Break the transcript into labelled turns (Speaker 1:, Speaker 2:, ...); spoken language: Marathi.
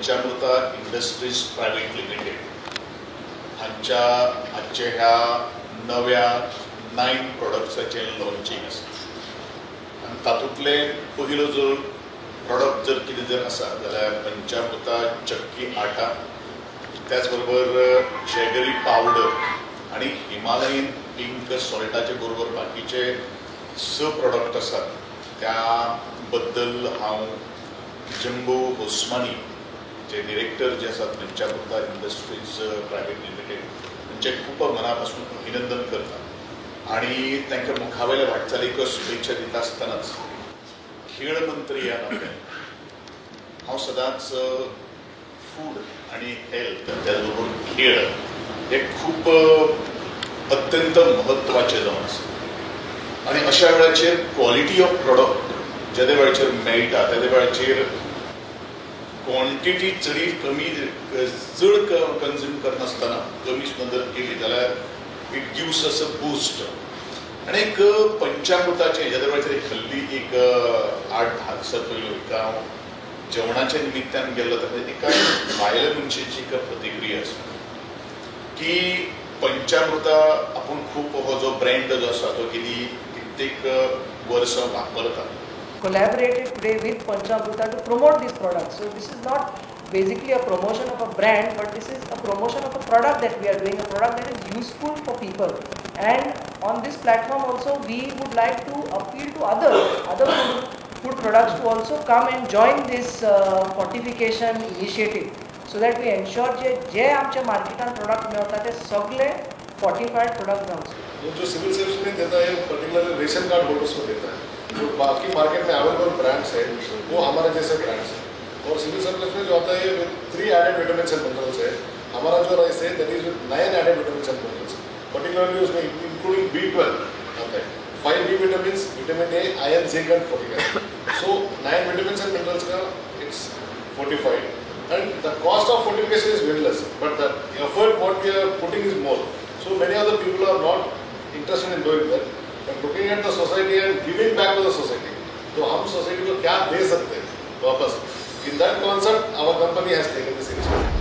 Speaker 1: पंचामृता इंडस्ट्रीज प्रायव्हेट लिमिटेड हांच्या आजच्या ह्या नव्या 9 प्रोडक्ट्साचें लॉन्चिंग आसा आनी तातूंतले पयलो जर प्रोडक्ट जर कितें जर आसा जाल्यार पंचामृता चक्की आटा, त्याच बरोबर जॅगरी पावडर आणि हिमालयन पिंक सॉल्टाचे बरोबर बाकीचे 6 प्रोडक्ट आसात. त्या बद्दल हांव जंबो होस्मानी जे डिरेक्टर जे आसात पंचामृता इंडस्ट्रीज प्रायव्हेट लिमिटेड तांचे खूब मना पासून अभिनंदन करता आणि तांकां मुखावेल्या वाटचालीक शुभेच्छा दिता आसतनाच खेळ मंत्री ह्या नात्यान हांव सदांच फूड आणि हेल्थ त्याच बरोबर खेळ हे खूप अत्यंत महत्वाचे जावन आसा आणि अशा वेळाचेर क्वॉलिटी ऑफ प्रोडक्ट ज्या वेळाचेर मेळटा त्या वेळाचेर क्वॉन्टिटी जरी कमी चड कन्ज्यूम करनासतना कमी सुद्दां जर केली जाल्यार it gives us a boost. आणि एक पंचामृताचे ज्या वेळाचेर हल्ली एक 8-10 दिसां पयलीं हांव जेवणाच्या निमित्तान गेल्लो तेन्ना एका भायल्या मनशेची एक प्रतिक्रिया आसा की पंचामृता आपूण खूब हो जो ब्रँड जो आसा तो कित्येक वर्सां वापरता.
Speaker 2: Collaborated today with Panchamruta to promote these products. So this is not basically a promotion of a brand, but this is a promotion of a product that we are doing, a product that is useful for people. And on this platform also we would like to appeal to other food products to also come and join this fortification initiative, so that we ensure जे आमच्या मार्केटान प्रोडक्ट मेळटा ते सगळे fortified product जावचे.
Speaker 3: जो सिविल सर्विस में देता है पर्टिकुलर रेशन कार्ड होल्डर्स को देता है. जो बाकी मार्केट में अवेलेबल ब्रांड्स है वो हमारे जैसे ब्रांड्स हैं. और सिविल सर्विस में जो आता है 3 एडेड विटामिन्स एंड मिनरल्स है. हमारा जो राइस है that is 9 added vitamins and minerals. Particularly उसमें इंक्लूडिंग B12 आता है, 5 B vitamins, vitamin A, iron, zinc and folic acid. So 9 vitamins and minerals का it's fortified. And the cost of fortification is very less, but the effort what we are putting is more. So many other people are not interested in doing that. And looking at the society and giving back to the society. तो हम सोसाइटी को क्या दे सकते हैं वापस? In that concept, our company has taken this initiative.